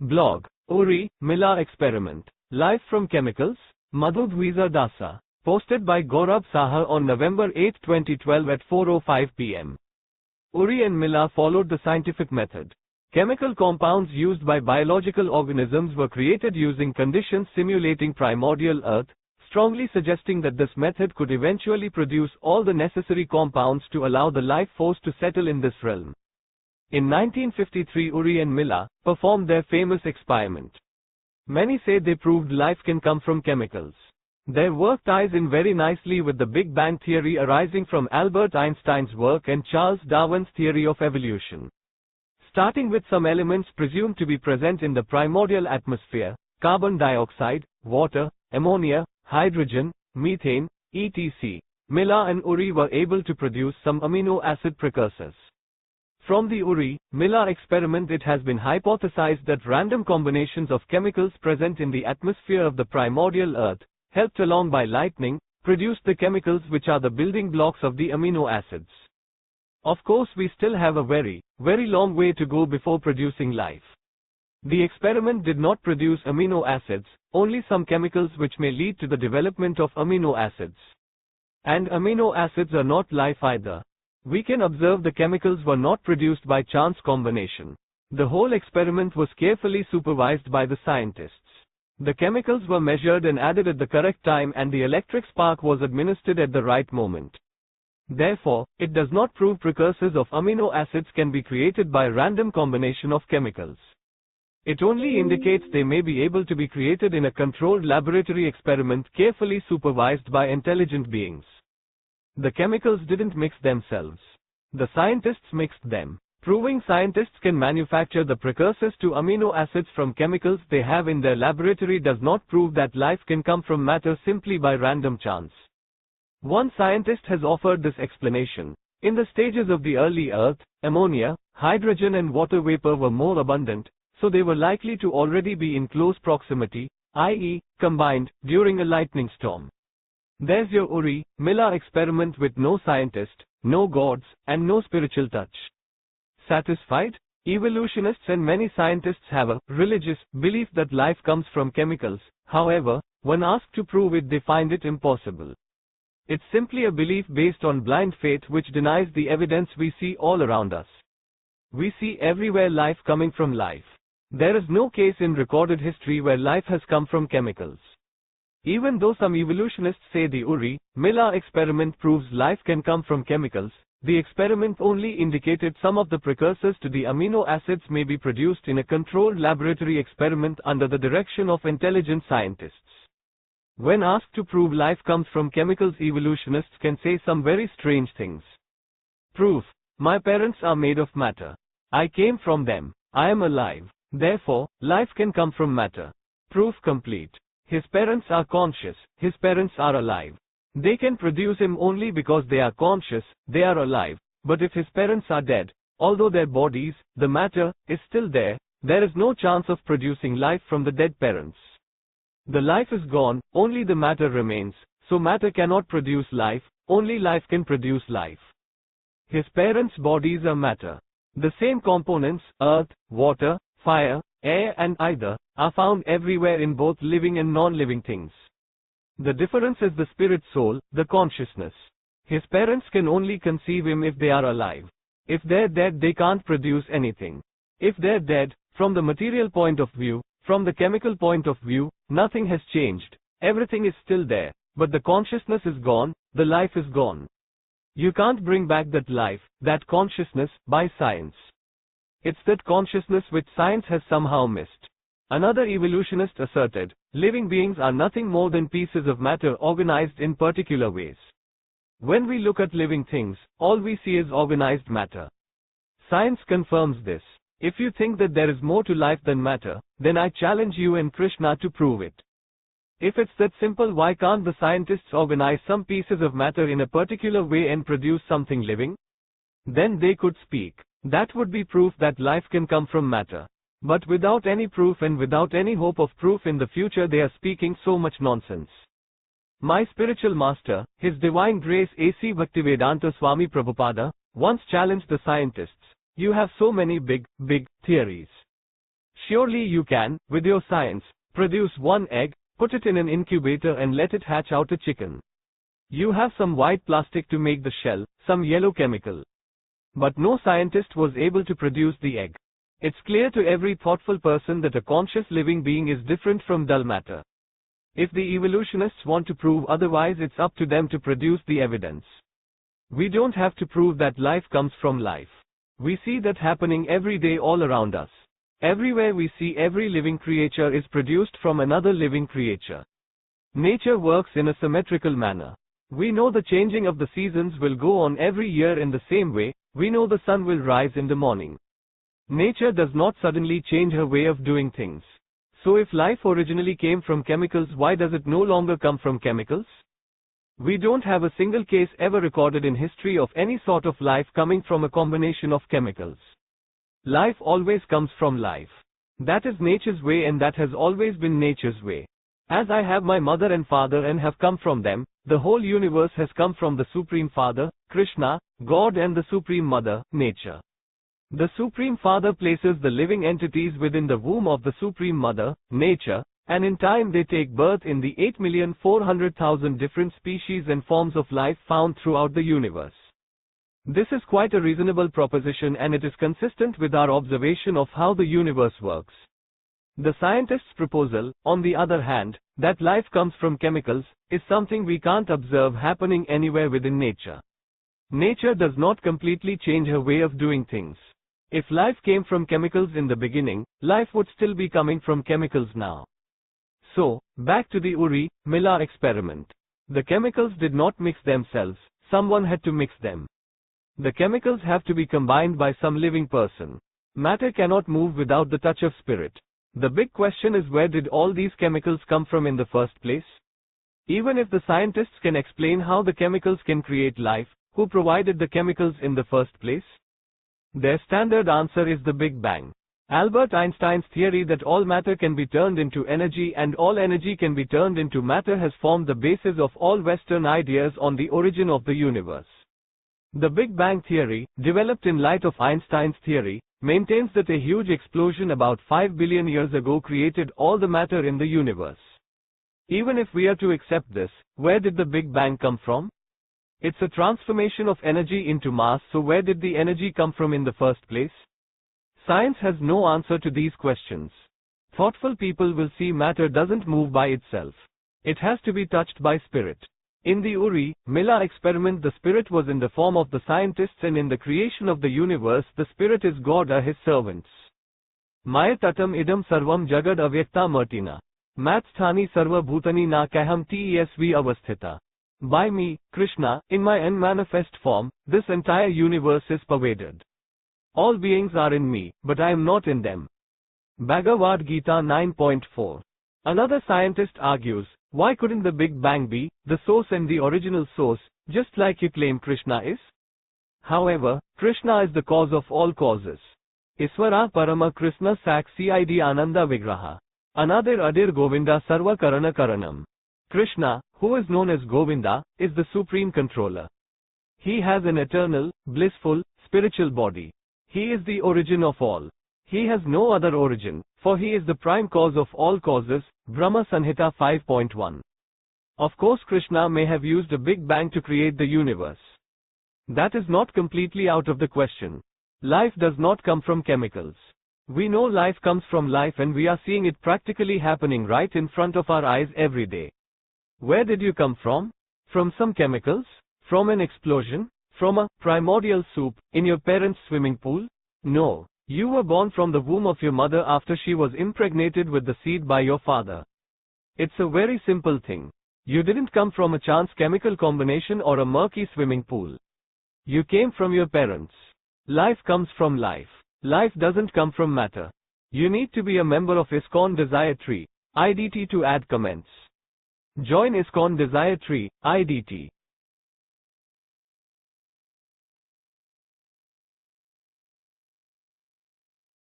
Blog. Uri, Milla experiment. Life from chemicals? Madhudviza Dasa. Posted by Gaurav Saha on November 8, 2012 at 4:05 p.m. Uri and Milla followed the scientific method. Chemical compounds used by biological organisms were created using conditions simulating primordial Earth, strongly suggesting that this method could eventually produce all the necessary compounds to allow the life force to settle in this realm. In 1953, Uri and Milla performed their famous experiment. Many say they proved life can come from chemicals. Their work ties in very nicely with the Big Bang theory arising from Albert Einstein's work and Charles Darwin's theory of evolution. Starting with some elements presumed to be present in the primordial atmosphere: carbon dioxide, water, ammonia, hydrogen, methane, etc. Milla and Uri were able to produce some amino acid precursors. From the Uri-Milla experiment, it has been hypothesized that random combinations of chemicals present in the atmosphere of the primordial Earth, helped along by lightning, produced the chemicals which are the building blocks of the amino acids. Of course, we still have a very long way to go before producing life. The experiment did not produce amino acids, only some chemicals which may lead to the development of amino acids. And amino acids are not life either. We can observe the chemicals were not produced by chance combination. The whole experiment was carefully supervised by the scientists. The chemicals were measured and added at the correct time, and the electric spark was administered at the right moment. Therefore, it does not prove precursors of amino acids can be created by random combination of chemicals. It only indicates they may be able to be created in a controlled laboratory experiment carefully supervised by intelligent beings. The chemicals didn't mix themselves. The scientists mixed them. Proving scientists can manufacture the precursors to amino acids from chemicals they have in their laboratory does not prove that life can come from matter simply by random chance. One scientist has offered this explanation. In the stages of the early Earth, ammonia, hydrogen and water vapor were more abundant, so they were likely to already be in close proximity, i.e., combined, during a lightning storm. There's your Uri-Milla experiment with no scientist, no gods, and no spiritual touch. Satisfied? Evolutionists and many scientists have a religious belief that life comes from chemicals. However, when asked to prove it, they find it impossible. It's simply a belief based on blind faith which denies the evidence we see all around us. We see everywhere life coming from life. There is no case in recorded history where life has come from chemicals. Even though some evolutionists say the Uri-Milla experiment proves life can come from chemicals, the experiment only indicated some of the precursors to the amino acids may be produced in a controlled laboratory experiment under the direction of intelligent scientists. When asked to prove life comes from chemicals, evolutionists can say some very strange things. Proof: my parents are made of matter. I came from them. I am alive. Therefore, life can come from matter. Proof complete. His parents are conscious. His parents are alive. They can produce him only because they are conscious, they are alive. But if his parents are dead, although their bodies, the matter, is still there is no chance of producing life from the dead parents. The life is gone, only the matter remains, so matter cannot produce life, only life can produce life. His parents' bodies are matter. The same components, earth, water, fire, air and ether, are found everywhere in both living and non-living things. The difference is the spirit soul, the consciousness. His parents can only conceive him if they are alive. If they're dead, they can't produce anything. If they're dead, from the material point of view, from the chemical point of view, nothing has changed. Everything is still there, but the consciousness is gone, the life is gone. You can't bring back that life, that consciousness, by science. It's that consciousness which science has somehow missed. Another evolutionist asserted, living beings are nothing more than pieces of matter organized in particular ways. When we look at living things, all we see is organized matter. Science confirms this. If you think that there is more to life than matter, then I challenge you and Krishna to prove it. If it's that simple, why can't the scientists organize some pieces of matter in a particular way and produce something living? Then they could speak. That would be proof that life can come from matter. But without any proof and without any hope of proof in the future, they are speaking so much nonsense. My spiritual master, His Divine Grace A.C. Bhaktivedanta Swami Prabhupada, once challenged the scientists. You have so many big theories. Surely you can, with your science, produce one egg, put it in an incubator and let it hatch out a chicken. You have some white plastic to make the shell, some yellow chemical. But no scientist was able to produce the egg. It's clear to every thoughtful person that a conscious living being is different from dull matter. If the evolutionists want to prove otherwise, it's up to them to produce the evidence. We don't have to prove that life comes from life. We see that happening every day all around us. Everywhere we see every living creature is produced from another living creature. Nature works in a symmetrical manner. We know the changing of the seasons will go on every year in the same way. We know the sun will rise in the morning. Nature does not suddenly change her way of doing things. So if life originally came from chemicals, why does it no longer come from chemicals? We don't have a single case ever recorded in history of any sort of life coming from a combination of chemicals. Life always comes from life. That is nature's way, and that has always been nature's way. As I have my mother and father and have come from them, the whole universe has come from the Supreme Father, Krishna, God, and the Supreme Mother, Nature. The Supreme Father places the living entities within the womb of the Supreme Mother, Nature, and in time they take birth in the 8,400,000 different species and forms of life found throughout the universe. This is quite a reasonable proposition, and it is consistent with our observation of how the universe works. The scientist's proposal, on the other hand, that life comes from chemicals, is something we can't observe happening anywhere within nature. Nature does not completely change her way of doing things. If life came from chemicals in the beginning, life would still be coming from chemicals now. So, back to the Urey-Miller experiment. The chemicals did not mix themselves, someone had to mix them. The chemicals have to be combined by some living person. Matter cannot move without the touch of spirit. The big question is, where did all these chemicals come from in the first place? Even if the scientists can explain how the chemicals can create life, who provided the chemicals in the first place? Their standard answer is the Big Bang. Albert Einstein's theory that all matter can be turned into energy and all energy can be turned into matter has formed the basis of all Western ideas on the origin of the universe. The Big Bang theory, developed in light of Einstein's theory, maintains that a huge explosion about 5 billion years ago created all the matter in the universe. Even if we are to accept this, where did the Big Bang come from? It's a transformation of energy into mass, so where did the energy come from in the first place? Science has no answer to these questions. Thoughtful people will see matter doesn't move by itself. It has to be touched by spirit. In the Urey-Miller experiment, the spirit was in the form of the scientists, and in the creation of the universe, the spirit is God or his servants. Maya tatam idam sarvam jagad avyakta martina. Matsthani sarva bhutani na kaham tesv avasthita. By me, Krishna, in my unmanifest form, this entire universe is pervaded. All beings are in me, but I am not in them. Bhagavad Gita 9.4. Another scientist argues, why couldn't the Big Bang be the source and the original source, just like you claim Krishna is? However, Krishna is the cause of all causes. Iswara Parama Krishna Sak Cid Ananda Vigraha. Anadir Adir Govinda Sarva Karana Karanam. Krishna, who is known as Govinda, is the supreme controller. He has an eternal, blissful, spiritual body. He is the origin of all. He has no other origin, for he is the prime cause of all causes, Brahma Sanhita 5.1. Of course, Krishna may have used a Big Bang to create the universe. That is not completely out of the question. Life does not come from chemicals. We know life comes from life, and we are seeing it practically happening right in front of our eyes every day. Where did you come from? From some chemicals? From an explosion? From a primordial soup in your parents' swimming pool? No. You were born from the womb of your mother after she was impregnated with the seed by your father. It's a very simple thing. You didn't come from a chance chemical combination or a murky swimming pool. You came from your parents. Life comes from life. Life doesn't come from matter. You need to be a member of ISKCON Desire Tree, IDT to add comments. Join ISKCON Desire Tree, IDT.